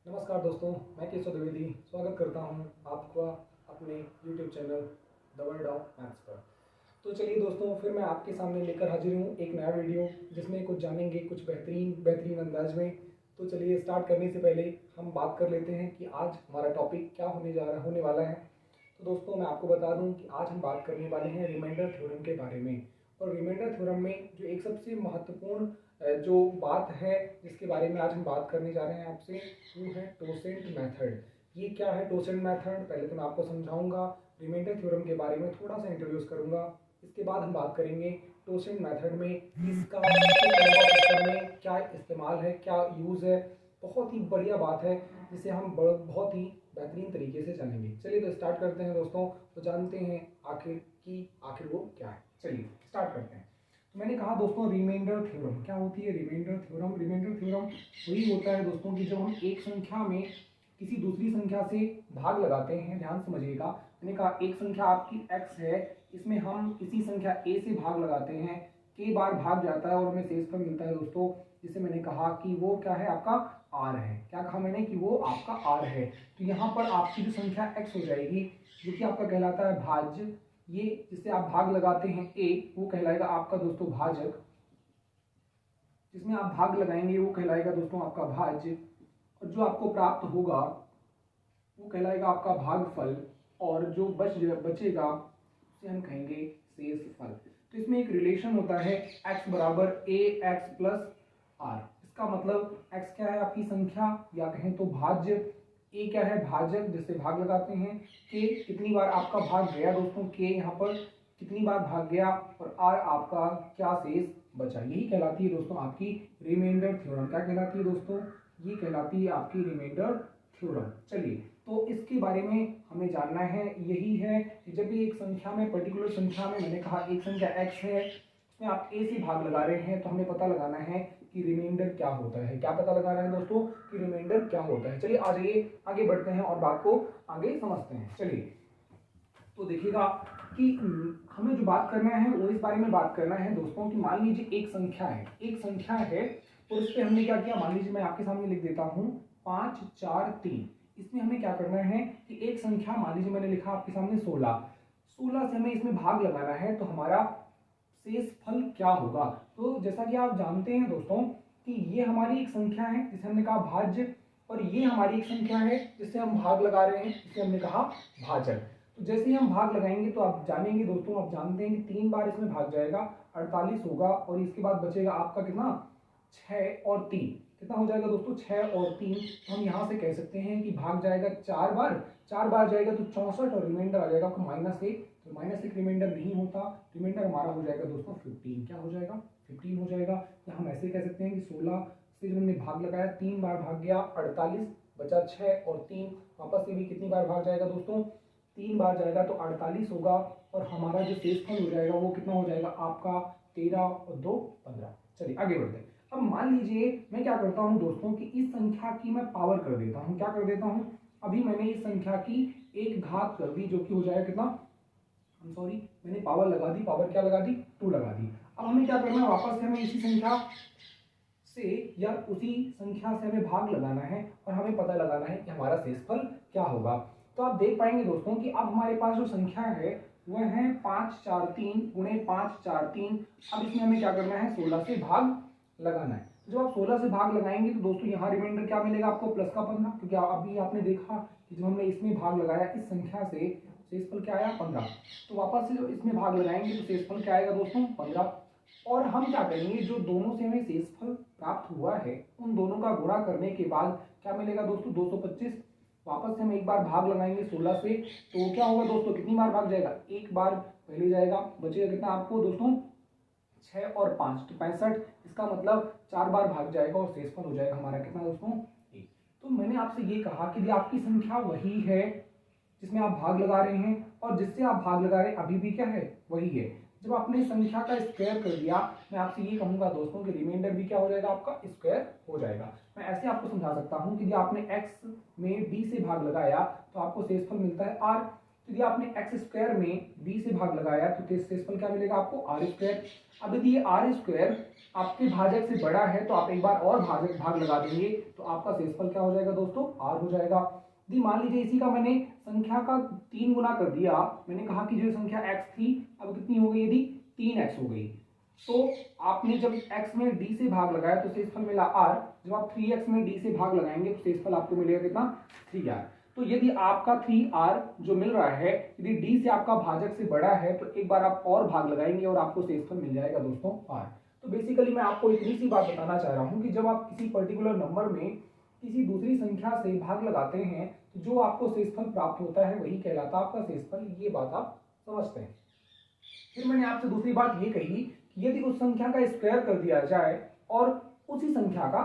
नमस्कार दोस्तों, मैं केशव द्विवेदी स्वागत करता हूं आपका अपने YouTube channel the world of maths पर। तो चलिए दोस्तों, फिर मैं आपके सामने लेकर हाजिर हूं एक नया वीडियो जिसमें कुछ जानेंगे कुछ बेहतरीन अंदाज में। तो चलिए स्टार्ट करने से पहले हम बात कर लेते हैं कि आज हमारा टॉपिक क्या होने वाला है। तो दोस्तों मैं आपको बता दूं कि आज हम बात करने वाले हैं रिमाइंडर थ्योरम के बारे में। और रिमाइंडर थ्योरम में जो एक सबसे महत्वपूर्ण जो बात है जिसके बारे में आज हम बात करने जा रहे हैं आपसे, वो है टोसेंट मेथड। ये क्या है टोसेंट मेथड, पहले तो मैं आपको समझाऊंगा। रिमाइंडर थ्योरम के बारे में थोड़ा सा इंट्रोड्यूस करूंगा। इसके बाद हम बात करेंगे टोसेंट मेथड में इसका में क्या इस्तेमाल है, क्या यूज़ है। बहुत ही बढ़िया बात है जिसे हम बहुत ही बेहतरीन तरीके से जानेंगे। चलिए तो स्टार्ट करते हैं दोस्तों। तो जानते हैं आखिर वो क्या है। चलिए स्टार्ट करते हैं। तो मैंने कहा दोस्तों, रिमाइंडर थ्योरम क्या होती है। रिमाइंडर थ्योरम वही होता है दोस्तों कि जब हम एक संख्या में किसी दूसरी संख्या से भाग लगाते हैं। ध्यान समझिएगा, मैंने कहा एक संख्या आपकी x है, इसमें हम इसी संख्या a से भाग लगाते हैं, k बार भाग जाता है और हमें शेषफल मिलता है दोस्तों, जिसे मैंने कहा कि वो क्या है, आपका r है। क्या कहा मैंने कि वो आपका r है। तो यहाँ पर आपकी जो संख्या x हो जाएगी, जो कि आपका कहलाता है भाज्य, ये जिससे आप भाग लगाते हैं a, वो कहलाएगा आपका दोस्तों भाजक। जिसमें आप भाग लगाएंगे वो कहलाएगा दोस्तों आपका भाज्य, और जो आपको प्राप्त होगा वो कहलाएगा आपका भागफल, और जो बचेगा उसे हम कहेंगे शेषफल। तो इसमें एक रिलेशन होता है x बराबर a x प्लस r। इसका मतलब x क्या है, आपकी संख्या, या कहें तो भाज्य, a क्या है, भाजक जिससे भाग लगाते हैं, k कितनी बार आपका भाग गया दोस्तों, k यहाँ पर कितनी बार भाग गया, और r आपका क्या शेष बचा। यही कहलाती है दोस्तों आपकी रिमाइंडर थ्योरम। क्या कहलाती है दोस्तों, ये कहलाती है आपकी रिमाइंडर थ्योरम। चलिए तो इसके बारे में हमें जानना है। यही है कि जब भी एक संख्या में, पर्टिकुलर संख्या में, मैंने कहा एक संख्या x है, उसमें आप a से भाग लगा रहे हैं, तो हमें पता लगाना है कि रिमाइंडर क्या होता है। क्या पता लगाना है दोस्तों कि रिमाइंडर क्या होता है। चलिए आ जाइए आगे बढ़ते हैं और बात को आगे समझते हैं। चलिए तो देखिएगा कि हमें जो बात करना है वो इस बारे में बात करना है दोस्तों कि मान लीजिए एक संख्या है और उस पर हमने क्या किया, मान लीजिए मैं आपके सामने लिख देता हूँ 5 4 3। इसमें हमें क्या करना है कि एक संख्या, मान लीजिए मैंने लिखा आपके सामने 16 से हमें इसमें भाग लगाना है, तो हमारा शेषफल क्या होगा। तो जैसा कि आप जानते हैं दोस्तों कि ये हमारी एक संख्या है जिसे हमने कहा भाज्य, और ये हमारी एक संख्या है जिससे हम भाग लगा रहे हैं, जिसे हमने कहा भाजक। तो जैसे ही हम भाग लगाएंगे तो आप जानेंगे दोस्तों, आप जानते हैं कि 3 बार इसमें भाग जाएगा, 48 होगा, और इसके बाद बचेगा आपका कितना, 6 और 3। कितना हो जाएगा दोस्तों, 6 और 3। तो हम यहाँ से कह सकते हैं कि भाग जाएगा 4 बार जाएगा तो 64, और रिमाइंडर आ जाएगा आपको -1। तो -1 रिमाइंडर नहीं होता, रिमाइंडर हमारा हो जाएगा दोस्तों 15। क्या हो जाएगा, 15 हो जाएगा। या हम ऐसे कह सकते हैं कि 16 से जब हमने भाग लगाया, 3 बार भाग गया, 48 बचा 6 और 3, वापस से भी कितनी बार भाग जाएगा दोस्तों, 3 बार जाएगा तो 48 होगा, और हमारा जो शेषफल हो जाएगा वो कितना हो जाएगा आपका 13 और 2 15। चलिए आगे बढ़ते हैं। अब मान लीजिए मैं क्या करता हूं दोस्तों कि इस संख्या की मैं पावर कर देता हूं। क्या कर देता हूं, अभी मैंने इस संख्या की एक घात कर दी, जो कि हो जाएगा कितना, मैंने पावर लगा दी, पावर क्या लगा दी, 2 लगा दी। अब हमें क्या करना है, वापस से हमें इसी संख्या से या उसी संख्या से हमें भाग लगाना है, और हमें पता लगाना है कि हमारा शेषफल क्या होगा। तो आप देख पाएंगे दोस्तों कि अब हमारे पास जो संख्या है वह है 5 4 3 गुणे 5 4 3। अब इसमें हमें क्या करना है, 16 से भाग लगाना है। जब आप 16 से भाग लगाएंगे तो दोस्तों यहाँ रिमाइंडर क्या मिलेगा आपको, प्लस का 15, क्योंकि अभी आपने देखा कि जब हमने इसमें भाग लगाया इस संख्या से, शेषफल क्या आया 15। तो वापस से जब इसमें भाग लगाएंगे तो शेषफल क्या आएगा दोस्तों 15। और हम क्या करेंगे, जो दोनों से हमें शेषफल प्राप्त हुआ है उन दोनों का गुणा करने के बाद क्या मिलेगा दोस्तों 225। वापस से हम एक बार भाग लगाएंगे 16 से, तो क्या होगा दोस्तों, कितनी बार भाग जाएगा, एक बार पहले जाएगा, बचेगा कितना आपको दोस्तों 6 और 5, तो 65। इसका मतलब 4 बार भाग जाएगा और शेषफल हो जाएगा हमारा कितना दोस्तों 1। तो मैंने आपसे ये कहा कि यदि आपकी संख्या वही है जिसमें आप भाग लगा रहे हैं, और जिससे आप भाग लगा रहे हैं अभी भी क्या है, वही है, जब आपने संख्या का स्क्वायर कर दिया, मैं आपसे ये कहूंगा दोस्तों कि रिमाइंडर भी क्या हो जाएगा, आपका स्क्वायर हो जाएगा। मैं ऐसे आपको समझा सकता हूं कि यदि आपने x में b से भाग लगाया तो आपको शेषफल मिलता है r। यदि आपने एक्स स्क्वायर में डी से भाग लगाया तो शेषफल क्या मिलेगा आपको, आर स्क्वायर। अब यदि ये आर स्क्वायर आपके भाजक से बड़ा है तो आप एक बार और भाग लगा देंगे तो आपका शेषफल क्या हो जाएगा दोस्तों, आर हो जाएगा। यदि मान लीजिए इसी का मैंने संख्या का 3 गुना कर दिया, मैंने कहा कि जो संख्या x थी अब कितनी हो गई, यदि 3x हो गई, तो आपने जब x में d से भाग लगाया तो शेषफल मिला r। जब आप 3x में d से भाग लगाएंगे तो शेषफल आपको मिलेगा कितना, 3r। तो यदि आपका 3r जो मिल रहा है, यदि d से आपका भाजक से बड़ा है तो एक बार आप और भाग लगाएंगे और आपको शेषफल मिल जाएगा दोस्तों r। तो बेसिकली मैं आपको इतनी सी बात बताना चाह रहा हूँ कि जब आप किसी पर्टिकुलर नंबर में किसी दूसरी संख्या से भाग लगाते हैं तो जो आपको शेषफल प्राप्त होता है वही कहलाता है आपका शेषफल। ये बात आप समझते हैं। फिर मैंने आपसे दूसरी बात ये कही कि यदि उस संख्या का स्क्वायर कर दिया जाए और उसी संख्या का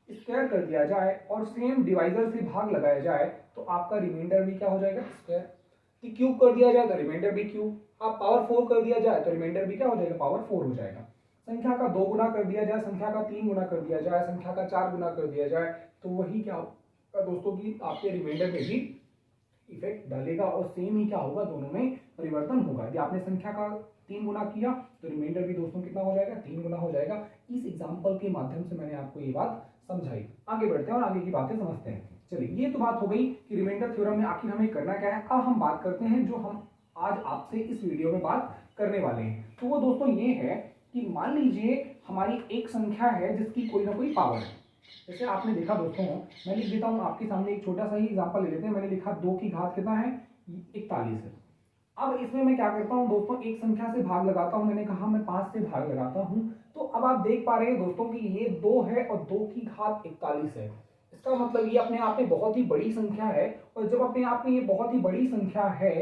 स्क्वायर कर दिया जाए और सेम डिवाइजर से भाग लगाया जाए तो आपका रिमाइंडर भी क्या हो जाएगा, स्क्वायर। क्यूब कर दिया जाए तो रिमाइंडर भी क्यूब, आप पावर 4 कर दिया जाए तो रिमाइंडर भी क्या हो जाएगा, पावर 4 हो जाएगा। संख्या का 2 गुना कर दिया जाए, संख्या का 3 गुना कर दिया जाए, संख्या का 4 गुना कर दिया जाए तो वही क्या होगा दोस्तों की आपके रिमाइंडर में भी इफेक्ट डालेगा और सेम ही क्या होगा, दोनों में परिवर्तन होगा। यदि आपने संख्या का 3 गुना किया तो रिमाइंडर भी दोस्तों कितना हो जाएगा, 3 गुना हो जाएगा। इस एग्जांपल के माध्यम से मैंने आपको ये बात समझाई। आगे बढ़ते हैं और आगे की बातें समझते हैं। चलिए, ये तो बात हो गई कि रिमाइंडर थ्योरम में आखिर हमें करना क्या है। अब हम बात करते हैं जो हम आज आपसे इस वीडियो में बात करने वाले हैं। तो वो दोस्तों ये है कि मान लीजिए हमारी एक संख्या है जिसकी कोई ना कोई पावर है। जैसे आपने देखा दोस्तों, मैं लिख देता हूं आपके सामने एक छोटा सा ही एग्जांपल ले लेते हैं। मैंने लिखा 2 की घात कितना है, 41 है। अब इसमें मैं क्या करता हूं दोस्तों, एक संख्या से भाग लगाता हूं। मैंने कहा मैं 5 से भाग लगाता हूं। तो अब आप देख पा रहे हैं दोस्तों कि ये 2 है और 2 की घात 41 है। इसका मतलब ये अपने आप में बहुत ही बड़ी संख्या है और जब अपने आप में ये बहुत ही बड़ी संख्या है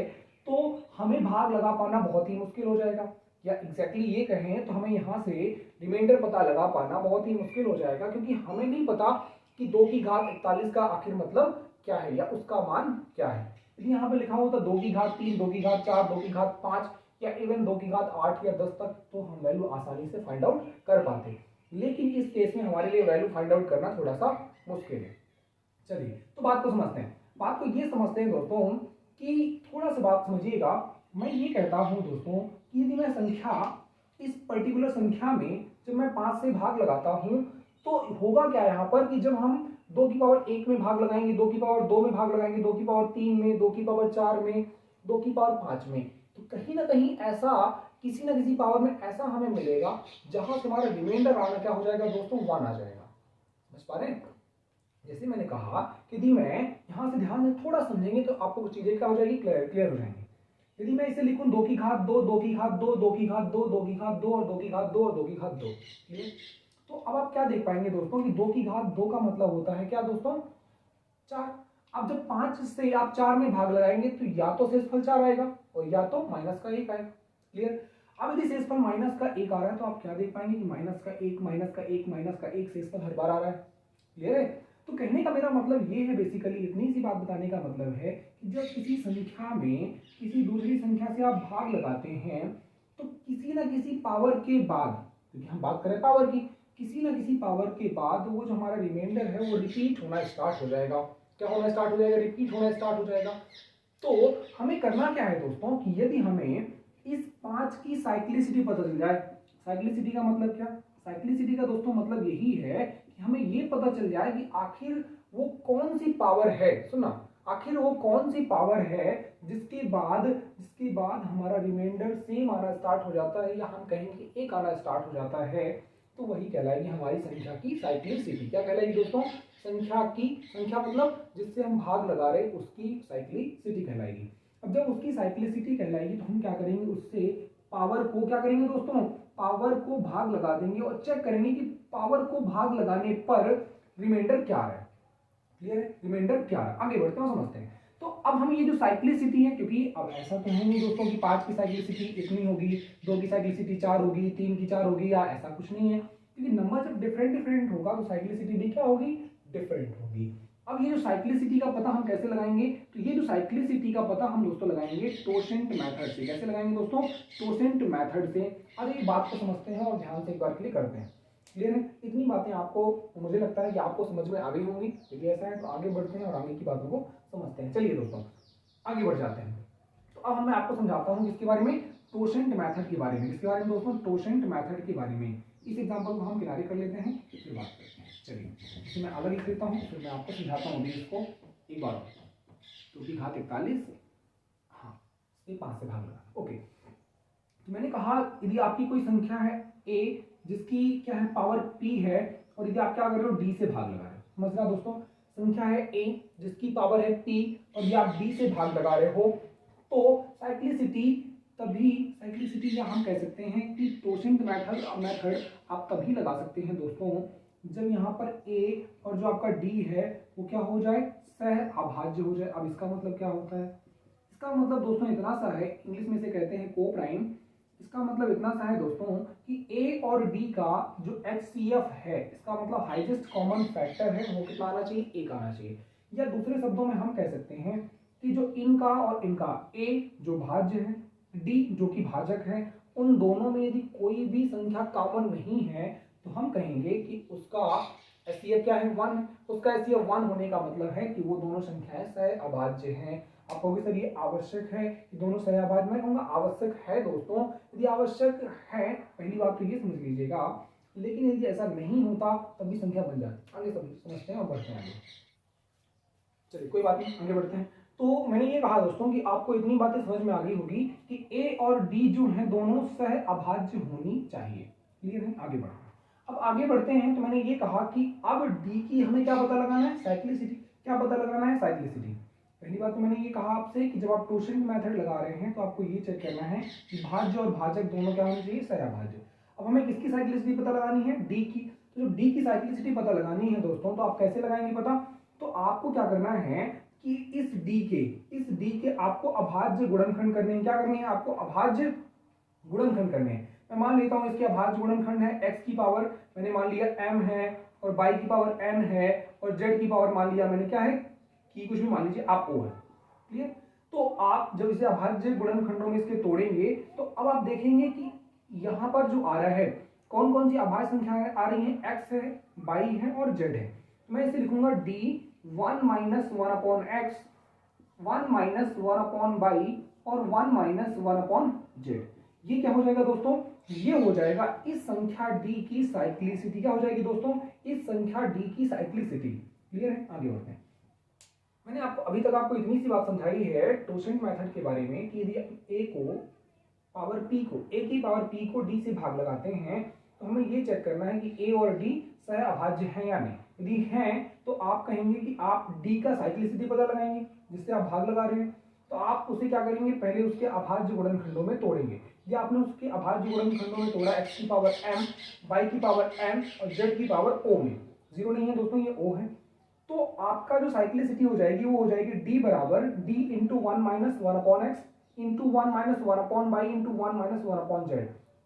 तो हमें भाग लगा पाना बहुत ही मुश्किल हो जाएगा, या एग्जैक्टली ये कहें तो हमें यहाँ से रिमाइंडर पता लगा पाना बहुत ही मुश्किल हो जाएगा, क्योंकि हमें नहीं पता कि 2 की घात 41 का आखिर मतलब क्या है या उसका मान क्या है। यदि यहाँ पे लिखा होता 2 की घात 3, 2 की घात 4, 2 की घात 5 या इवन 2 की घात 8 या 10 तक तो हम वैल्यू आसानी से फाइंड आउट कर पाते। लेकिन इस केस में हमारे लिए वैल्यू फाइंड आउट करना थोड़ा सा मुश्किल है। चलिए, तो बात को समझते हैं। बात को ये समझते हैं दोस्तों कि थोड़ा सा बात समझिएगा। मैं ये कहता हूं दोस्तों कि यदि मैं संख्या, इस पर्टिकुलर संख्या में जब मैं 5 से भाग लगाता हूं तो होगा क्या यहाँ पर कि जब हम 2 की पावर 1 में भाग लगाएंगे, 2 की पावर 2 में भाग लगाएंगे, 2 की पावर 3 में, 2 की पावर 4 में, 2 की पावर 5 में, तो कहीं ना कहीं ऐसा किसी ना किसी पावर में ऐसा हमें मिलेगा जहां से हमारा रिमाइंडर आना क्या हो जाएगा दोस्तों, 1 आ जाएगा। समझ पा रहे हैं? जैसे मैंने कहा कि यदि मैं यहाँ से ध्यान से थोड़ा समझेंगे तो आपको कुछ चीजें क्या हो जाएगी, क्लियर हो जाएंगी। यदि मैं इसे लिखूं 2 की घात 2, 2 की घात 2, 2 की घात 2, 2 की घात 2 और 2 की घात 2 और 2 की घात 2, तो अब आप क्या देख पाएंगे दोस्तों कि 2 की घात 2 का मतलब होता है क्या दोस्तों, 4। अब जब 5 से आप 4 में भाग लगाएंगे तो या तो शेषफल 4 आएगा और या तो माइनस का 1 आएगा। क्लियर? अब यदि शेषफल माइनस का 1 आ रहा है तो आप क्या देख पाएंगे कि माइनस का 1, माइनस का 1, माइनस का 1 शेषफल हर बार आ रहा है। क्लियर है? तो कहने का मेरा मतलब ये है, बेसिकली इतनी सी बात बताने का मतलब है कि जब किसी संख्या में किसी दूसरी संख्या से आप भाग लगाते हैं तो किसी ना किसी पावर के बाद, क्योंकि हम बात करें पावर की, किसी ना किसी पावर के बाद वो जो हमारा रिमाइंडर है वो रिपीट होना स्टार्ट हो जाएगा। क्या होना स्टार्ट हो जाएगा? रिपीट होना स्टार्ट हो जाएगा। तो हमें करना क्या है दोस्तों कि यदि हमें इस 5 की साइक्लिसिटी पता चल जाए। साइक्लिसिटी का मतलब क्या? साइक्लिसिटी का दोस्तों मतलब यही है कि हमें ये पता चल जाए कि आखिर वो कौन सी पावर है, सुना, आखिर वो कौन सी पावर है जिसके बाद हमारा रिमाइंडर सेम आना स्टार्ट हो जाता है या हम कहेंगे 1 आना स्टार्ट हो जाता है, तो वही कहलाएगी हमारी संख्या की साइक्लिसिटी। क्या कहलाएगी दोस्तों? संख्या मतलब जिससे हम भाग लगा रहे उसकी साइक्लिसिटी कहलाएगी। अब जब उसकी साइक्लिसिटी कहलाएगी तो हम क्या करेंगे, उससे पावर को क्या करेंगे दोस्तों, पावर को भाग लगा देंगे और चेक करेंगे कि पावर को भाग लगाने पर रिमाइंडर क्या है। क्लियर है? रिमाइंडर क्या है। आगे बढ़ते हैं और समझते हैं। तो अब हम ये जो साइक्लिसिटी है, क्योंकि अब ऐसा तो है नहीं दोस्तों कि 5 की साइक्लिसिटी इतनी होगी, 2 की साइक्लिसिटी 4 होगी, 3 की 4 होगी, या ऐसा कुछ नहीं है, क्योंकि नंबर जब डिफरेंट होगा तो साइक्लिसिटी भी क्या होगी, डिफरेंट होगी। अब ये जो साइक्लिसिटी का पता हम कैसे लगाएंगे, तो ये जो साइक्लिसिटी का पता हम दोस्तों लगाएंगे टोसेंट मेथड से। कैसे लगाएंगे दोस्तों? टोसेंट मेथड से। अब ये बात को समझते हैं और ध्यान से एक बार क्लियर करते हैं। क्लियर है? इतनी बातें आपको, मुझे लगता है कि आपको समझ में आ गई होंगी। यदि ऐसा है तो आगे बढ़ते हैं और आगे की बातों को समझते हैं। चलिए दोस्तों आगे बढ़ जाते हैं। अब मैं आपको समझाता हूँ किसके बारे में, टोसेंट मेथड के बारे में। किसके बारे में दोस्तों, टोसेंट मेथड के बारे में। इस एग्जांपल को हम किनारे कर लेते हैं, फिर बात करते हैं। चलिए इसे मैं अलग लिख देता हूँ, फिर मैं आपको समझाता हूँ इसको एक बार। 2 की घात 41, हाँ ये 5 से भाग लगाना। ओके, तो मैंने कहा यदि आपकी कोई संख्या है a जिसकी क्या है पावर p है, और यदि आप क्या कर रहे हो d से भाग लगा रहे हो, समझ रहा दोस्तों, संख्या है a जिसकी पावर है p और ये आप d से भाग लगा रहे हो, तो साइक्लिसिटी या हम कह सकते हैं कि टोसेंट मेथड आप तभी लगा सकते हैं दोस्तों जब यहाँ पर a और जो आपका d है वो क्या हो जाए, सह अभाज्य हो जाए। अब इसका मतलब क्या होता है, इसका मतलब दोस्तों इतना सा है, इंग्लिश में से कहते हैं को प्राइम। इसका मतलब इतना सा है दोस्तों कि a और d का जो HCF है, इसका मतलब हाईएस्ट कॉमन फैक्टर है, वो कितना आना चाहिए, 1 आना चाहिए। या दूसरे शब्दों में हम कह सकते हैं कि जो इनका और इनका a जो भाज्य है, d जो कि भाजक है, उन दोनों में यदि कोई भी संख्या कॉमन नहीं है तो हम कहेंगे कि उसका HCF क्या है, 1। उसका HCF 1 होने का मतलब है कि वो दोनों संख्याएं सह अभाज्य हैं। आप कहोगे सर ये आवश्यक है कि दोनों सह अभाज्य, मैं कहूँगा आवश्यक है दोस्तों। यदि आवश्यक है, पहली बात तो ये समझ लीजिएगा, लेकिन यदि ऐसा नहीं होता तब भी संख्या बन जाती। आगे समझते हैं और बढ़ते हैं आगे। चलिए कोई बात नहीं, आगे बढ़ते हैं। तो मैंने ये कहा दोस्तों कि आपको इतनी बातें समझ में आ गई होगी कि a और d जो है दोनों सह अभाज्य होनी चाहिए। क्लियर है, आगे बढ़ते हैं। अब आगे बढ़ते हैं तो मैंने ये कहा कि अब d की हमें क्या पता लगाना है, साइक्लिसिटी। क्या पता लगाना है, साइक्लिसिटी। पहली बात तो मैंने ये कहा आपसे कि जब आप टोसेंट मेथड लगा रहे हैं तो आपको ये चेक करना है कि भाज्य और भाजक दोनों क्या होने चाहिए, सह अभाज्य। अब हमें किसकी साइक्लिसिटी पता लगानी है, d की। तो जब d की साइक्लिसिटी पता लगानी है दोस्तों, तो आप कैसे लगाएंगे पता, तो आपको क्या करना है कि इस d के आपको अभाज्य गुणनखंड करने हैं। क्या करने हैं, आपको अभाज्य गुणनखंड करने हैं। मैं मान लेता हूं इसके अभाज्य गुणनखंड है x की पावर मैंने मान लिया m है, और y की पावर n है, और z की पावर मान लिया मैंने क्या है कि कुछ भी मान लीजिए आप o है। क्लियर, तो आप जब इसे अभाज्य गुणनखंडों में इसके तोड़ेंगे तो अब आप देखेंगे कि यहाँ पर जो आ रहा है, कौन कौन सी अभाज्य संख्याएं आ रही हैं, x है, y है और z है। मैं इसे लिखूंगा d 1 minus 1 upon x, 1 minus 1 upon y और 1 माइनस 1 अपॉन z। ये क्या हो जाएगा दोस्तों, ये हो जाएगा इस संख्या d की साइक्लिसिटी। क्या हो जाएगी दोस्तों, इस संख्या d की साइक्लिसिटी। क्लियर है, आगे बढ़ते हैं। मैंने आपको अभी तक आपको इतनी सी बात समझाई है टोसेंट मेथड के बारे में कि यदि a को पावर p को a की पावर p को d से भाग लगाते हैं तो हमें ये चेक करना है कि a और d सह अभाज्य हैं या नहीं। यदि हैं तो आप कहेंगे कि आप d का साइक्लिसिटी पता लगाएंगे जिससे आप भाग लगा रहे हैं। तो आप उसे क्या करेंगे, पहले उसके अभाज्य गुणनखंडों में तोड़ेंगे। या आपने उसके अभाज्य गुणनखंडों में तोड़ा x की पावर m, y की पावर n और z की पावर o में। जीरो नहीं है दोस्तों, ये o है। तो आपका जो साइक्लिसिटी हो जाएगी वो हो जाएगी d बराबर d into 1 minus 1 upon x into 1 minus 1 upon y into 1 minus 1 upon z।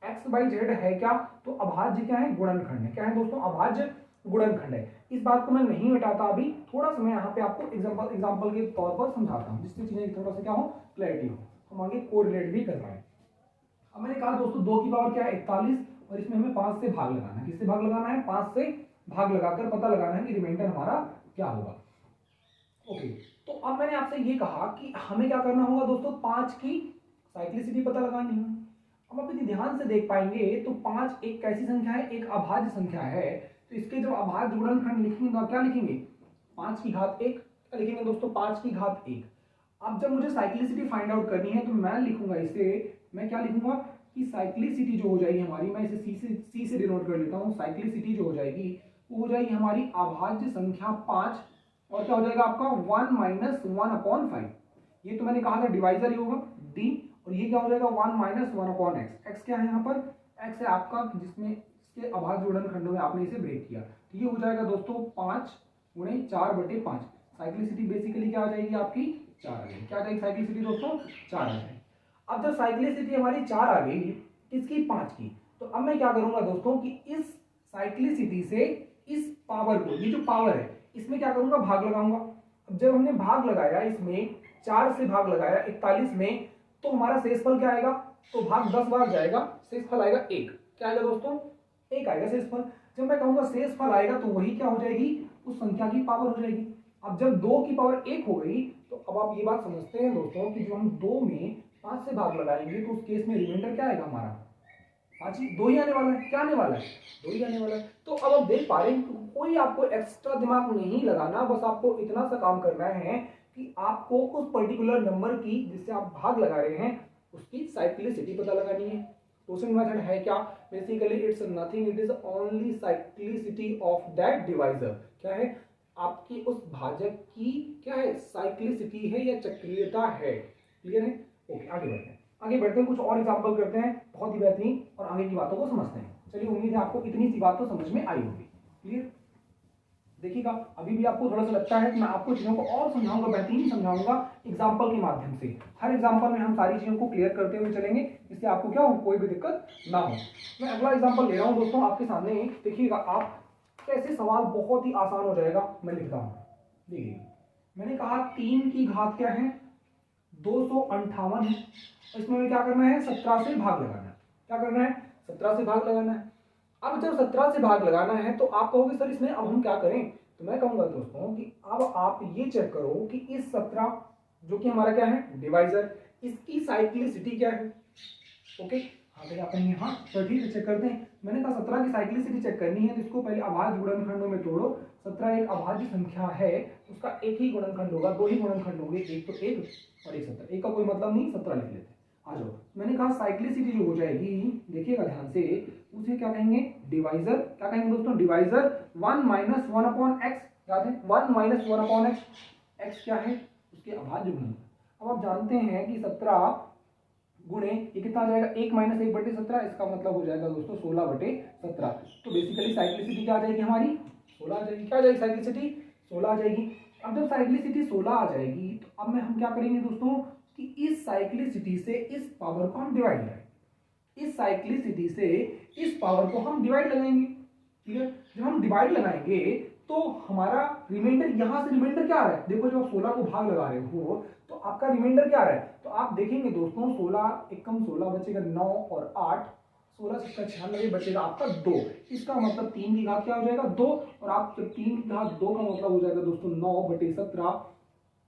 x by z है क्या, तो अभाज्य क्या है, गुणनखंड है। क्या है दोस्तों, अभाज्य गुणनखंड है। इस बात को मैं नहीं मिटाता अभी, थोड़ा सा मैं यहाँ पे आपको एग्जांपल के तौर पर समझाता हूँ जिससे चीजें थोड़ा सा क्या हो, क्लैरिटी हो, हम आगे कोरिलेट भी कर पाए। अब मैंने कहा दोस्तों 2 की पावर क्या है 41, और इसमें हमें 5 से भाग लगाना है। किससे भाग लगाना है, 5 से भाग लगाकर पता लगाना है कि रिमाइंडर हमारा क्या होगा। ओके, तो अब मैंने आपसे ये कहा कि हमें क्या करना होगा दोस्तों, 5 की साइक्लिसिटी पता लगानी है। अब आप यदि ध्यान से देख पाएंगे तो 5 एक कैसी संख्या है, एक अभाज्य संख्या है। तो इसके जो अभाज्य गुणनखंड लिखेंगे तो क्या लिखेंगे, 5 की घात 1 लिखेंगे दोस्तों, 5 की घात 1। अब जब मुझे साइक्लिसिटी फाइंड आउट करनी है तो मैं लिखूंगा इसे, मैं क्या लिखूंगा कि साइक्लिसिटी जो हो जाएगी हमारी, मैं इसे सी से डिनोट कर लेता हूँ। साइक्लिसिटी जो हो जाएगी वो हो जाएगी हमारी अभाज्य संख्या 5, और क्या हो जाएगा आपका 1 माइनस 1 अपॉन 5। ये तो मैंने कहा था डिवाइजर ही होगा d, और ये क्या हो जाएगा 1 माइनस 1 अपॉन x। x क्या है यहाँ पर, x है आपका जिसमें इसके अभाज्य गुणनखंडों में आपने इसे ब्रेक किया। तो ये हो जाएगा दोस्तों 5 गुणे 4/5। साइक्लिसिटी बेसिकली क्या आ जाएगी आपकी, 4 आ जाएगी। क्या आ जाएगी साइक्लिसिटी दोस्तों, 4 आ जाएगी। अब जब साइक्लिसिटी हमारी 4 आ गई किसकी, 5 की, तो अब मैं क्या करूंगा दोस्तों कि इस साइक्लिसिटी से इस पावर को, ये जो पावर है इसमें क्या करूंगा, भाग लगाऊंगा। अब जब हमने भाग लगाया इसमें 4 से भाग लगाया 41 में, तो हमारा शेषफल क्या आएगा, तो भाग 10 बार जाएगा, शेषफल आएगा 1। क्या आएगा दोस्तों, 1 आएगा शेषफल। जब मैं कहूंगा शेषफल आएगा तो वही क्या हो जाएगी, उस संख्या की पावर हो जाएगी। अब जब 2 की पावर 1 हो गई तो अब आप ये बात समझते हैं दोस्तों कि जो हम 2 में 5 से भाग लगाएंगे तो उस केस में रिमाइंडर क्या आएगा हमारा? 5 ही, 2 ही आने वाला है। क्या आने वाला है? 2 ही आने वाला है। तो अब आप देख पा रहे हैं कोई आपको एक्स्ट्रा दिमाग नहीं लगाना, बस आपको इतना सा काम करना है कि आपको उस पर्टिकुलर नंबर की जिससे आप भाग लगा रहे हैं उसकी साइक्लिसिटी पता लगानी है। टोशन मेथड है क्या? Basically it's nothing, it is only cyclicity of that divisor. क्या है? आपकी उस भाजक की क्या है? साइक्लिसिटी है या चक्रीयता है। क्लियर है? ओके, आगे बढ़ते हैं। कुछ और एग्जांपल करते हैं बहुत ही बेहतरीन और आगे की बातों को समझते हैं। चलिए, उम्मीद है आपको इतनी सी बात तो समझ में आई होगी। क्लियर? देखिएगा, अभी भी आपको थोड़ा सा लगता है कि मैं आपको चीजों को और समझाऊंगा, बेहतरीन समझाऊंगा एग्जांपल के माध्यम से। हर एग्जांपल में हम सारी चीजों को क्लियर करते हुए चलेंगे, जिससे आपको क्या हो, कोई भी दिक्कत ना हो। मैं अगला एग्जांपल ले रहा हूं दोस्तों आपके सामने। देखिएगा आप कैसे सवाल बहुत ही आसान हो जाएगा। मैं लिखता हूं, देखिए मैंने कहा 3 की घात क्या है? 258 है। इसमें हमें क्या करना है? 17 से भाग लगाना है। क्या करना है? 17 से भाग लगाना है। अब जब 17 से भाग लगाना है तो आप कहोगे सर इसमें अब हम क्या करें? तो मैं कहूंगा दोस्तों कि अब आप ये चेक करो कि इस 17 जो कि हमारा क्या है? डिवाइजर, इसकी साइक्लिसिटी क्या है? ओके, हाँ अपन यहाँ तो ठीक है, चेक करते हैं। मैंने कहा 17 की साइक्लिसिटी चेक करनी है तो इसको पहले अभाज्य गुणनखंडों में तोड़ो। 17 एक अभाज्य संख्या है, उसका एक ही गुणनखंड होगा, 2 ही गुणनखंड होंगे, एक तो 1 और एक 17। एक का कोई मतलब नहीं, 17 लिख लेते हैं। आ जाओ, मैंने कहा साइक्लिसिटी जो हो जाएगी, देखिएगा ध्यान से, उसे क्या कहेंगे? डिवाइजर। क्या कहेंगे दोस्तों? Divisor 1 - 1 upon x. याद है 1 - 1 अपॉन एक्स। एक्स क्या है? उसके अभाज्य गुणन। अब आप जानते हैं कि 17 गुणे ये कितना आ जाएगा? 1 - 1/17। इसका मतलब हो जाएगा दोस्तों 16/17। तो बेसिकली साइक्लिसिटी क्या आ जाएगी हमारी? 16 आ जाएगी। क्या आ जाएगी? साइक्लिसिटी 16 आ जाएगी। अब जब साइक्लिसिटी 16 आ जाएगी तो अब हम क्या करेंगे दोस्तों कि इस साइक्लिसिटी से इस पावर को हम डिवाइड लगाएंगे। इस साइक्लिसिटी से इस पावर को हम डिवाइड लगाएंगे। ठीक है? जब हम डिवाइड लगाएंगे तो हमारा रिमाइंडर, यहां से रिमाइंडर क्या आ रहा है? देखो जब आप 16 को भाग लगा रहे हो तो आपका रिमाइंडर क्या आ रहा है? तो आप देखेंगे दोस्तों 16 एकम 16 बचेगा 9 और 8, 16 6 96 बचेगा आपका 2। इसका मतलब 3 की घात क्या हो जाएगा? 2। और आप जब 3 की घात 2 का मतलब हो जाएगा दोस्तों 9/17।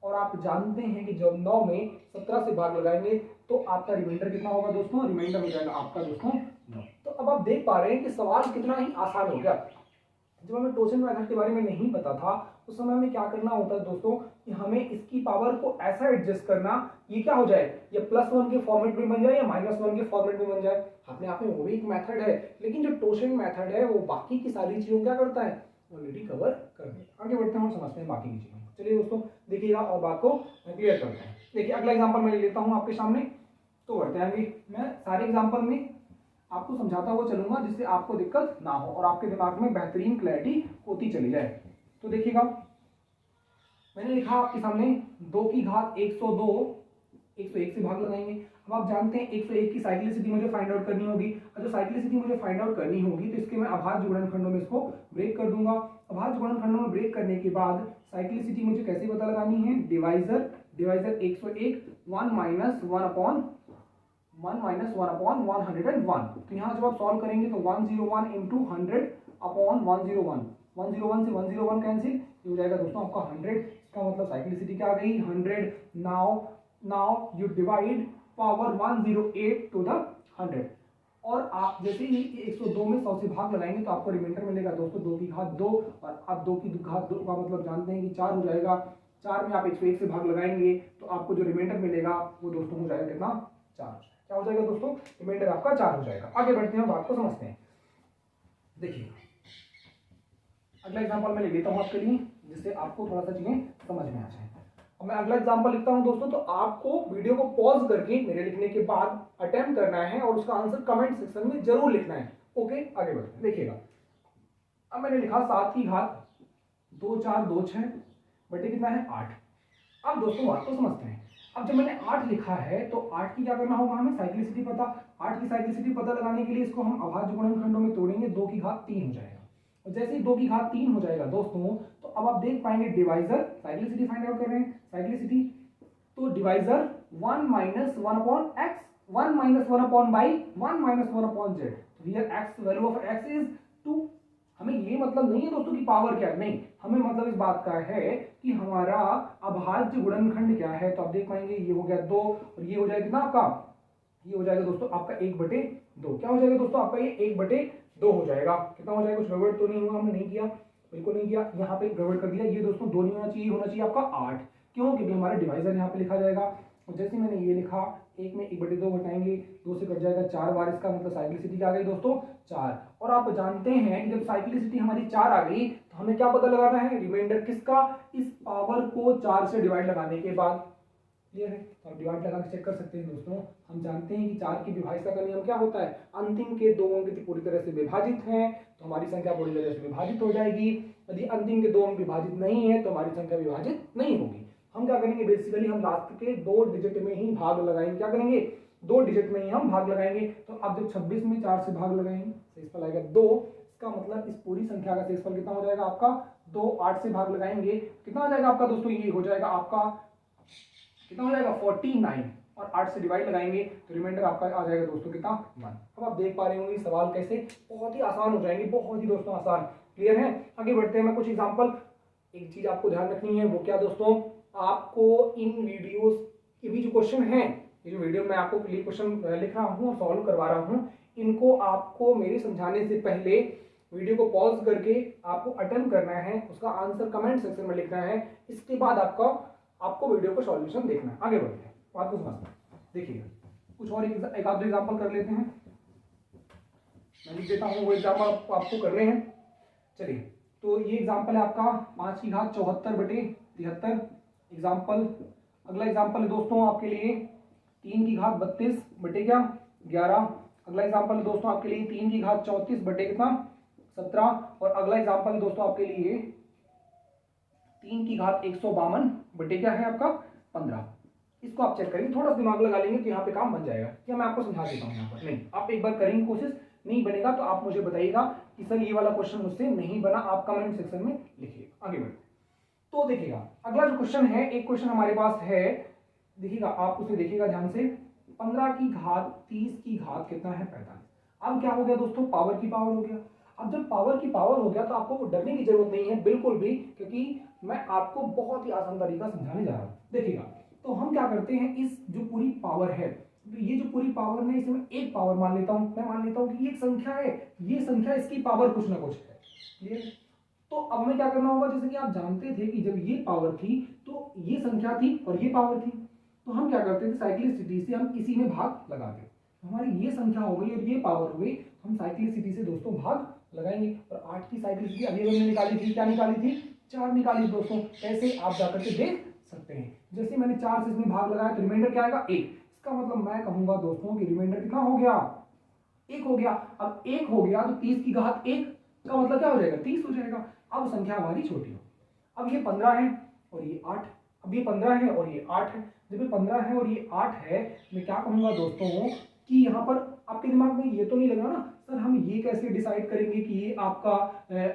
और आप जानते हैं कि जब 9 में 17 से भाग लगाएंगे तो आपका रिमाइंडर कितना होगा दोस्तों? रिमाइंडर हो जाएगा आपका दोस्तों 9। तो अब आप देख पा रहे हैं कि सवाल कितना ही आसान हो गया। जब हमें टोशन मेथड के बारे में नहीं पता था उस समय में क्या करना होता है दोस्तों कि हमें इसकी पावर को ऐसा एडजस्ट करना, ये क्या हो जाए? ये +1 के फॉर्मेट में बन जाए या -1 के फॉर्मेट में बन जाए। अपने आप में वो भी एक मेथड है, लेकिन जो टोशन मेथड है वो बाकी की सारी चीजों क्या करता है? ऑलरेडी कवर कर देता। आगे बढ़ते हैं और समझते हैं बाकी की चीजों। चलिए दोस्तों देखिएगा और बात को क्लियर करते हैं। देखिए अगला एग्जांपल मैं लेता हूं आपके सामने, तो बढ़ते हैं। मैं सारे एग्जांपल में आपको समझाता हुआ चलूंगा जिससे आपको दिक्कत ना हो और आपके दिमाग में बेहतरीन क्लैरिटी होती चली जाए। तो देखिएगा मैंने लिखा आपके सामने 2 की घात 102, 101 से भाग लगाएंगे। अब आप जानते हैं 101 की साइक्लिसिटी मुझे फाइंड आउट करनी होगी, और जो साइक्लिसिटी मुझे फाइंड आउट करनी होगी तो इसके मैं अभाज्य गुणनखंडों में इसको ब्रेक कर दूंगा। अभाज्य गुणनखंडों में ब्रेक करने के बाद साइक्लिसिटी मुझे कैसे पता लगानी है? Divisor 101 1 - 1 upon 101। तो यहाँ जब आप सॉल्व करेंगे तो 101 × 100 अपॉन 101। 101 से 101 कैंसिल, हो जाएगा दोस्तों आपका 100। इसका मतलब साइक्लिसिटी क्या आ गई? 100। Now you divide power 108 to the 100। और आप जैसे ही 102 में 100 से भाग लगाएंगे तो आपको रिमाइंडर मिलेगा दोस्तों 2 की घात 2। और अब 2 की घात 2 का मतलब जानते हैं कि 4 हो जाएगा। 4 में आप 101 से भाग लगाएंगे तो आपको जो रिमाइंडर मिलेगा वो दोस्तों हो जाएगा कितना? 4। क्या हो जाएगा दोस्तों? रिमाइंडर आपका 4 हो जाएगा। आगे बढ़ते हैं, बात को समझते हैं। देखिए अगला एग्जांपल मैं ले लेता हूं आपके लिए जिससे आपको थोड़ा सा चीजें समझ में आ जाए। अब मैं अगला एग्जांपल लिखता हूं दोस्तों, तो आपको वीडियो को पॉज करके मेरे लिखने के बाद अटेम्प्ट करना है और उसका आंसर कमेंट सेक्शन में जरूर लिखना है। ओके, आगे बढ़ते हैं। देखिएगा अब मैंने लिखा 7 की घात 2 4 2 6 बटे कितना है? 8। अब दोस्तों बात को समझते हैं। अब जब मैंने 8 लिखा है तो 8 की क्या करना होगा? हमें साइक्लिसिटी पता। 8 की साइक्लिसिटी पता लगाने के लिए इसको हम अभाज्य गुणनखंडों में तोड़ेंगे, 2 की घात 3 हो जाएगा। और जैसे ही 2 की घात 3 हो जाएगा दोस्तों तो अब आप देख पाएंगे डिवाइजर, साइक्लिसिटी फाइंड आउट कर रहे हैं साइक्लिसिटी, तो divisor 1 - 1 upon x, 1 - 1 upon y, 1 - 1 upon z। Here x, value of x is 2। हमें ये मतलब नहीं है दोस्तों कि पावर क्या है, नहीं, हमें मतलब इस बात का है कि हमारा अभाज्य गुणनखंड क्या है। तो आप देख पाएंगे ये हो गया 2 और ये हो जाएगा कितना आपका, ये हो जाएगा दोस्तों आपका 1/2। क्या हो जाएगा दोस्तों आपका, ये 1/2 हो जाएगा। कितना हो जाएगा, कुछ गड़बड़ तो नहीं हुआ, हमने नहीं किया, बिल्कुल नहीं किया, यहाँ पे गड़बड़ कर दिया। ये दोस्तों 2 नहीं होना चाहिए, होना चाहिए आपका 8। क्यों, क्योंकि हमारा डिवाइजर यहाँ पे लिखा जाएगा। और जैसे मैंने ये लिखा, 1 में 1/2 घटाएंगे, 2 से कट जाएगा 4 बार, इसका मतलब साइक्लिसिटी क्या आ गई दोस्तों 4। और आप जानते हैं कि जब साइक्लिसिटी हमारी 4 आ गई तो हमें क्या पता लगाना है, रिमाइंडर किसका, इस पावर को 4 से डिवाइड लगाने के बाद। क्लियर है, तो आप डिवाइड लगा के चेक कर सकते हैं दोस्तों। हम जानते हैं कि 4 की विभाज्यता का नियम क्या होता है, अंतिम के 2 अंक पूरी तरह से विभाजित हैं तो हमारी संख्या पूरी तरह से विभाजित हो जाएगी। यदि अंतिम के 2 अंक विभाजित नहीं है तो हमारी संख्या विभाजित नहीं होगी। हम क्या करेंगे, बेसिकली हम लास्ट के 2 डिजिट में ही भाग लगाएंगे। क्या करेंगे, 2 डिजिट में ही हम भाग लगाएंगे। तो अब जब 26 में 4 से भाग लगाएंगे, शेषफल आएगा 2। इसका मतलब इस पूरी संख्या का शेषफल कितना हो जाएगा आपका 2। 8 से भाग लगाएंगे, कितना हो जाएगा आपका दोस्तों, ये हो जाएगा आपका कितना हो जाएगा 49। और 8 से डिवाइड लगाएंगे तो रिमाइंडर आपका आ जाएगा दोस्तों कितना 1। अब आप देख पा रहे होंगे सवाल कैसे बहुत ही आसान हो जाएंगे, बहुत ही दोस्तों आसान। क्लियर है, आगे बढ़ते हैं। मैं कुछ एग्जांपल, एक चीज आपको ध्यान रखनी है, वो क्या दोस्तों, आपको इन वीडियोस के भी जो क्वेश्चन हैं, ये जो वीडियो में आपको लिए क्वेश्चन लिख रहा हूँ और सॉल्व करवा रहा हूँ, इनको आपको मेरे समझाने से पहले वीडियो को पॉज करके आपको अटेम्प्ट करना है, उसका आंसर कमेंट सेक्शन में लिखना है। इसके बाद आपको वीडियो का सॉल्यूशन देखना है। आगे बढ़ते हैं, बात को समझना। देखिए कुछ और एक आध दो एग्जाम्पल कर लेते हैं, मैं लिख देता हूँ वो एग्जाम्पल आपको करने हैं। चलिए, तो ये एग्जाम्पल है आपका 5 की घात 74/73 एग्जाम्पल। अगला एग्जाम्पल है दोस्तों आपके लिए 3 की घात 32/11। अगला एग्जाम्पल है दोस्तों आपके लिए 3 की घात 34/17। और अगला एग्जाम्पल है दोस्तों आपके लिए 3 की घात 152 क्या है आपका 15। इसको आप चेक करेंगे, थोड़ा दिमाग लगा लेंगे तो यहाँ पे काम बन जाएगा। क्या मैं आपको समझा देता हूँ यहाँ पर, नहीं आप एक बार करेंगे कोशिश, नहीं बनेगा तो आप मुझे बताइएगा कि सर ये वाला क्वेश्चन मुझसे नहीं बना, आप कमेंट सेक्शन में लिखिएगा। आगे बढ़े तो देखिएगा अगला जो क्वेश्चन है, एक क्वेश्चन हमारे पास है, देखिएगा आप उसे देखिएगा ध्यान से। 15 की घात 30 की घात कितना है 45। अब क्या हो गया दोस्तों, पावर की पावर हो गया। अब जब पावर की पावर हो गया तो आपको डरने की जरूरत नहीं है बिल्कुल भी, क्योंकि मैं आपको बहुत ही आसान तरीका समझाने जा रहा हूँ। देखिएगा तो हम क्या करते हैं, इस जो पूरी पावर है, तो ये जो पूरी पावर है इसे मैं एक पावर मान लेता हूं। मैं मान लेता हूं कि ये एक संख्या है, ये संख्या इसकी पावर कुछ ना कुछ है। क्लियर, तो अब हमें क्या करना होगा, जैसे कि आप जानते थे कि जब ये पावर थी तो ये संख्या थी और ये पावर थी, तो हम क्या करते थे साइक्लिसिटी से हम इसी में भाग लगाते। हमारी ये संख्या हो गई और ये पावर हो गई, हम साइक्लिसिटी से दोस्तों भाग लगाएंगे। और 8 की साइक्लिसिटी अभी हमने निकाली थी, क्या निकाली थी 4 निकाली दोस्तों। कैसे आप जाकर के देख सकते हैं, जैसे मैंने 4 से इसमें भाग लगाया तो रिमाइंडर क्या आएगा 1। इसका मतलब मैं कहूंगा दोस्तों कि रिमाइंडर कितना हो गया 1 हो गया। अब 1 हो गया तो 30 की घात 1 का मतलब क्या हो जाएगा 30 हो जाएगा। अब संख्या हमारी छोटी हो, अब ये 15 है और ये 8, अब ये 15 है और ये 8 है। जब ये 15 है और ये 8 है, मैं क्या कहूंगा दोस्तों कि यहाँ पर आपके दिमाग में ये तो नहीं लगा ना सर हम ये कैसे डिसाइड करेंगे कि ये आपका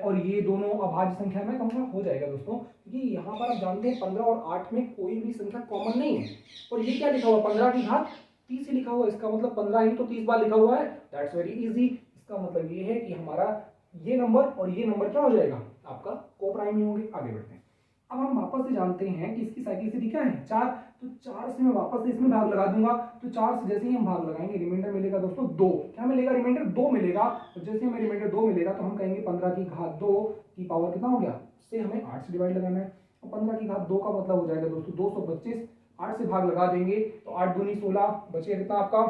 और ये दोनों अभाज्य संख्या, मैं कहूँगा हो जाएगा दोस्तों, क्योंकि यहाँ पर आप जानते हैं 15 और 8 में कोई भी संख्या कॉमन नहीं है। और ये क्या लिखा हुआ 15 की घात 30 लिखा हुआ, इसका मतलब 15 ही तो 30 बार लिखा हुआ है, दैट्स वेरी इजी। इसका मतलब ये है कि हमारा ये नंबर और ये नंबर क्या हो जाएगा आपका कोप्राइम ही होंगे। आगे बढ़ते हैं, अब हम वापस से जानते हैं कि इसकी साइक्लिसिटी क्या है 4, तो 4 से मैं वापस से इसमें भाग लगा दूंगा। तो 4 से जैसे ही हम भाग लगाएंगे रिमाइंडर मिलेगा दोस्तों 2। क्या मिलेगा, रिमाइंडर 2 मिलेगा। तो जैसे हमें रिमाइंडर 2 मिलेगा तो हम कहेंगे 15 की घात 2 की पावर कितना हो गया, से हमें 8 से डिवाइड लगाना है। और 15 की घात 2 का मतलब हो जाएगा दोस्तों 225। 8 से भाग लगा देंगे तो 8 दूनी 16, बचे कितना आपका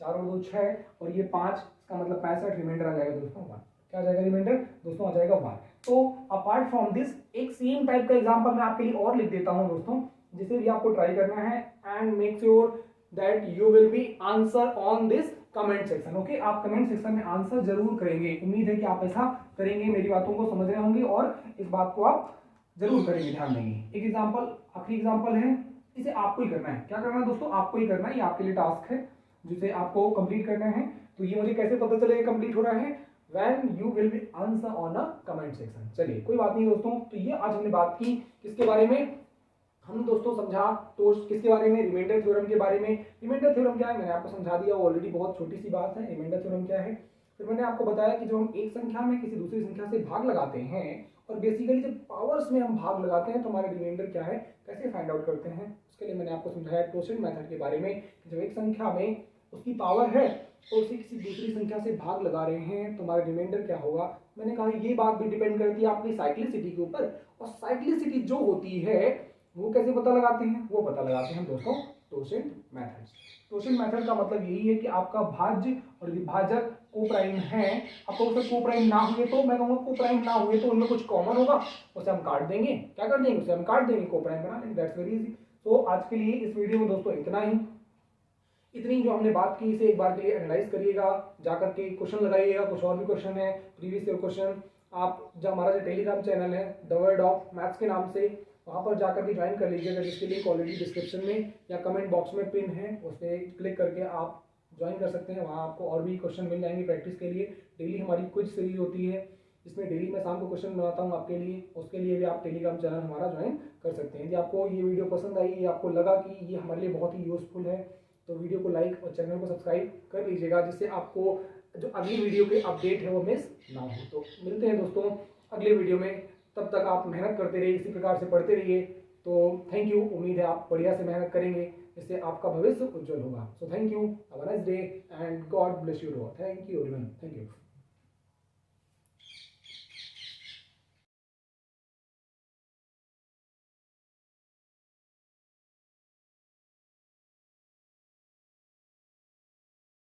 4 और 2 6 और ये 5, इसका मतलब 65। रिमाइंडर आ जाएगा दोस्तों 1। क्या आ जाएगा रिमाइंडर दोस्तों आ जाएगा 1। तो अपार्ट फ्रॉम दिस एक सेम टाइप का एग्जांपल मैं आपके लिए और लिख देता हूं दोस्तों, जिसे भी आपको ट्राई करना है and make sure that you will be answer on this comment section. Okay, आप कमेंट सेक्शन में आंसर जरूर करेंगे, उम्मीद है कि आप ऐसा करेंगे, मेरी बातों को समझ रहे होंगे और इस बात को आप जरूर करेंगे, ध्यान देंगे। एक एग्जाम्पल, आखिरी एग्जाम्पल है, इसे आपको ही करना है। क्या करना है दोस्तों, आपको ही करना है, ये आपके लिए टास्क है जिसे आपको कंप्लीट करना है। तो ये मुझे कैसे पता चलेगा कंप्लीट हो रहा है, when you will be answer on a comment section। चलिए कोई बात नहीं दोस्तों, तो ये आज हमने बात की किसके बारे में, हम दोस्तों समझा तो किसके बारे में, रिमाइंडर थ्योरम के बारे में। रिमाइंडर थ्योरम क्या है मैंने आपको समझा दिया ऑलरेडी, बहुत छोटी सी बात है। रिमाइंडर थ्योरम क्या है, फिर मैंने आपको बताया कि जब हम एक संख्या में किसी दूसरी संख्या से भाग लगाते हैं और बेसिकली जब पावर्स में हम भाग लगाते हैं तो हमारा रिमाइंडर क्या है, कैसे फाइंड आउट करते हैं, उसके लिए मैंने आपको समझाया क्वोशिएंट मेथड के बारे में। जब एक संख्या में उसकी पावर है तो उसे किसी दूसरी संख्या से भाग लगा रहे हैं तो हमारा रिमाइंडर क्या होगा। मैंने कहा ये बात भी डिपेंड करती है आपकी साइक्लिसिटी के ऊपर, और साइक्लिसिटी जो होती है वो कैसे पता लगाते हैं, वो पता लगाते हैं दोस्तों क्वोशिएंट मेथड। क्वोशिएंट मेथड का मतलब यही है कि आपका भाज्य और विभाजक कोप्राइम है। आपको उससे कोप्राइम ना हुए तो मैं कहूँगा कोप्राइम ना हुए तो उनमें कुछ कॉमन होगा, उसे हम काट देंगे। क्या कर देंगे, उसे हम काट देंगे, कोप्राइम बना लेंगे। That's very easy. तो आज के लिए इस वीडियो में दोस्तों इतना ही। इतनी जो हमने बात की इसे एक बार के लिए एनालाइज करिएगा, जाकर के क्वेश्चन लगाइएगा। कुछ और भी क्वेश्चन है, प्रीवियस ईयर क्वेश्चन, आप जो हमारा जो टेलीग्राम चैनल है द वर्ल्ड ऑफ मैथ्स के नाम से, वहाँ पर जाकर के ज्वाइन कर लीजिएगा, जिसके लिंक ऑलरेडी डिस्क्रिप्शन में या कमेंट बॉक्स में पिन है, उस पर क्लिक करके आप ज्वाइन कर सकते हैं। वहाँ आपको और भी क्वेश्चन मिल जाएंगे प्रैक्टिस के लिए। डेली हमारी क्विज सीरीज होती है, इसमें डेली मैं शाम को क्वेश्चन बनाता हूँ आपके लिए, उसके लिए भी आप टेलीग्राम चैनल हमारा ज्वाइन कर सकते हैं। यदि आपको ये वीडियो पसंद आई, ये आपको लगा कि ये हमारे लिए बहुत ही यूजफुल है, तो वीडियो को लाइक और चैनल को सब्सक्राइब कर लीजिएगा, जिससे आपको जो अगली वीडियो के अपडेट है वो मिस ना हो। तो मिलते हैं दोस्तों अगले वीडियो में, तब तक आप मेहनत करते रहिए, इसी प्रकार से पढ़ते रहिए। तो थैंक यू, उम्मीद है आप बढ़िया से मेहनत करेंगे, इससे आपका भविष्य उज्जवल होगा। So thank you, have a nice day and God bless you all. Thank you everyone, thank you.